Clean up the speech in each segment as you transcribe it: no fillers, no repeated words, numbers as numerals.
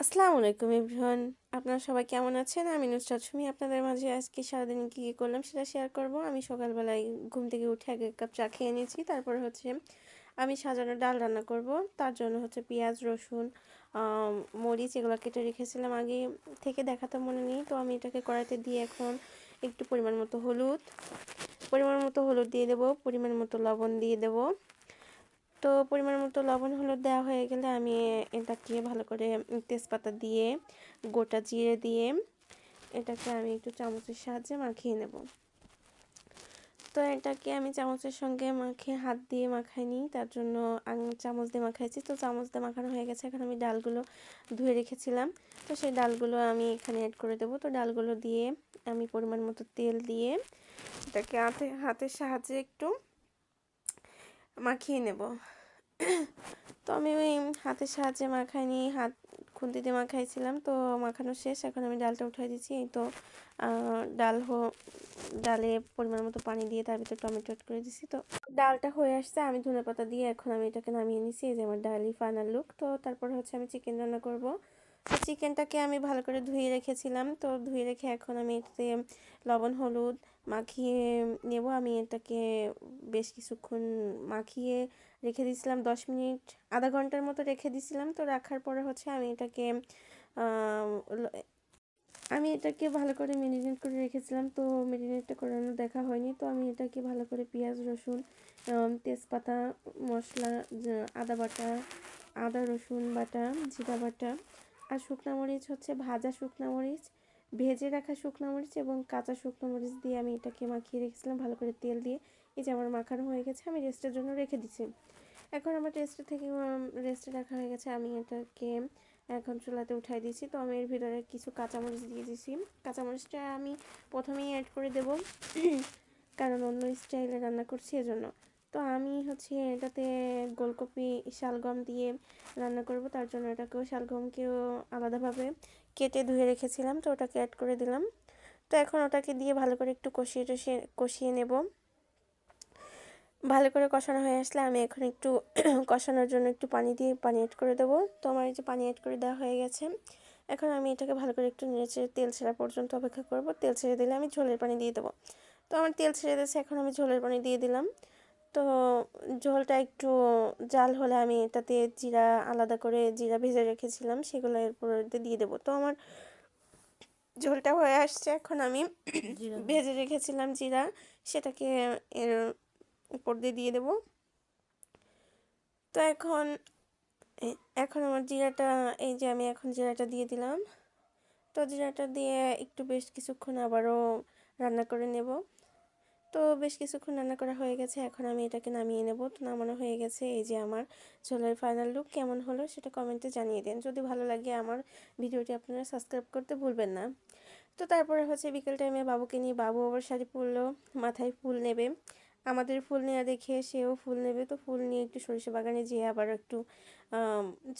আসসালামু আলাইকুম এভরিওয়ান। আপনারা সবাই কেমন আছেন? আমি নুসরাত সুমি আপনাদের মাঝে আজকে সারাদিন কী কী করলাম সেটা শেয়ার করব। আমি সকালবেলায় ঘুম থেকে উঠে আগে 1 কাপ চা খেয়ে নিয়েছি। তারপর হচ্ছে আমি সাজানো ডাল রান্না করব। তার জন্য হচ্ছে পেঁয়াজ, রসুন, মরিচ এগুলো কেটে রেখেছিলাম আগে থেকে, দেখাতে মনে নেই। তো আমি এটাকে কড়াইতে দিয়ে এখন একটু পরিমাণ মতো হলুদ দিয়ে দেবো, পরিমাণ মতো লবণ দিয়ে দেবো। তো পরিমাণ মতো লবণ হলুদ দেওয়া হয়ে গেলে আমি এটাকে ভালো করে তেজপাতা দিয়ে, গোটা জিরে দিয়ে এটাকে আমি একটু চামচের সাহায্যে মাখিয়ে নেব। তো এটাকে আমি চামচের সঙ্গে মাখিয়ে হাত দিয়ে মাখাইনি, তার জন্য চামচ দিয়ে মাখাইছি। তো চামচ দিয়ে মাখানো হয়ে গেছে। এখন আমি ডালগুলো ধুয়ে রেখেছিলাম, তো সেই ডালগুলো আমি এখানে অ্যাড করে দেবো। তো ডালগুলো দিয়ে আমি পরিমাণ মতো তেল দিয়ে এটাকে হাতের সাহায্যে একটু মাখিয়ে নেব। তো আমি ওই হাতের সাহায্যে মাখাইনি, খুন্তি দিয়ে মাখাইছিলাম। তো মাখানো শেষ, এখন আমি ডালটা উঠাই দিচ্ছি। এই তো ডালে পরিমাণ মতো পানি দিয়ে তার ভিতরে টমেটো অ্যাড করে দিচ্ছি। তো ডালটা হয়ে আসছে, আমি ধনেপাতা দিয়ে এখন আমি এটাকে নামিয়ে নিচ্ছি। এই যে আমার ডালই ফাইনাল লুক। তো তারপর হচ্ছে আমি চিকেন রান্না করব। তো চিকেনটাকে আমি ভালো করে ধুয়ে রেখেছিলাম। তো ধুয়ে রেখে এখন আমি এটাতে লবণ হলুদ মাখিয়ে নেব। আমি এটাকে বেশ কিছুক্ষণ মাখিয়ে রেখে দিয়েছিলাম, 10 মিনিট আধা ঘন্টার মতো রেখে দিয়েছিলাম। তো রাখার পরে হচ্ছে আমি এটাকে ভালো করে ম্যারিনেট করে রেখেছিলাম। তো ম্যারিনেটটা করানো দেখা হয়নি। তো আমি এটাকে ভালো করে পেঁয়াজ, রসুন, তেজপাতা, মশলা, আদা রসুন বাটা, জিরা বাটা আর শুকনো মরিচ হচ্ছে ভাজা শুকনো মরিচ, ভেজে রাখা শুকনো মরিচ এবং কাঁচা শুকনো মরিচ দিয়ে আমি এটাকে মাখিয়ে রেখেছিলাম ভালো করে তেল দিয়ে। এই যে আমার মাখানো হয়ে গেছে, আমি রেস্টের জন্য রেখে দিচ্ছি। এখন আমার রেস্টে রাখা হয়ে গেছে, আমি এটাকে এখন চুলাতে উঠাই দিয়েছি। তো আমি এর ভিতরে কিছু কাঁচামরিচ দিয়ে দিয়েছি। কাঁচামরিচটা আমি প্রথমেই অ্যাড করে দেব, কারণ অন্য স্টাইলে রান্না করছি এজন্য। তো আমি হচ্ছে এটাতে গোলকপি, শালগম দিয়ে রান্না করব, তার জন্য শালগমকেও আলাদাভাবে কেটে ধুয়ে রেখেছিলাম। তো ওটাকে অ্যাড করে দিলাম। তো এখন ওটাকে দিয়ে ভালো করে একটু কষিয়ে নেব। ভালো করে কষানো হয়ে আসলে আমি এখন একটু কষানোর জন্য একটু পানি অ্যাড করে দেবো। তো আমার এই যে পানি অ্যাড করে দেওয়া হয়ে গেছে। এখন আমি এটাকে ভালো করে একটু নেড়ে তেল ছেড়া পর্যন্ত অপেক্ষা করব। তেল ছেড়ে দিলে আমি ঝোলের পানি দিয়ে দেবো। তো আমার তেল ছেড়ে দিয়েছে, এখন আমি ঝোলের পানি দিয়ে দিলাম। তো ঝোলটা একটু জাল হলে আমি এটাতে আলাদা করে জিরা ভেজে রেখেছিলাম, সেগুলো এরপর দিয়ে দেবো। তো আমার ঝোলটা হয়ে আসছে, এখন আমি ভেজে রেখেছিলাম জিরা, সেটাকে এর উপর দিয়ে দেবো। তো এখন আমার এই যে আমি এখন জিরাটা দিয়ে দিলাম। তো জিরাটা দিয়ে একটু বেশ কিছুক্ষণ আবারও রান্না করে নেব। তো বেশ কিছুক্ষণ রান্না করা হয়ে গেছে, এখন আমি এটাকে নামিয়ে নেব। তো নামানো হয়ে গেছে। এই যে আমার ঝোলের ফাইনাল লুক কেমন হলো সেটা কমেন্টে জানিয়ে দেন। যদি ভালো লাগে আমার ভিডিওটি আপনারা সাবস্ক্রাইব করতে ভুলবেন না। তো তারপরে হচ্ছে বিকেল টাইমে বাবুকে নিয়ে, বাবু আবার শাড়ি পরলো, মাথায় ফুল নেবে। আমাদের ফুল নেওয়া দেখে সেও ফুল নেবে। তো ফুল নিয়ে একটু সরিষা বাগানে যেয়ে আবার একটু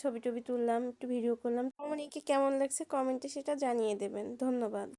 ছবি টবি তুললাম, একটু ভিডিও করলাম। অনেকে কেমন লাগছে কমেন্টে সেটা জানিয়ে দেবেন। ধন্যবাদ।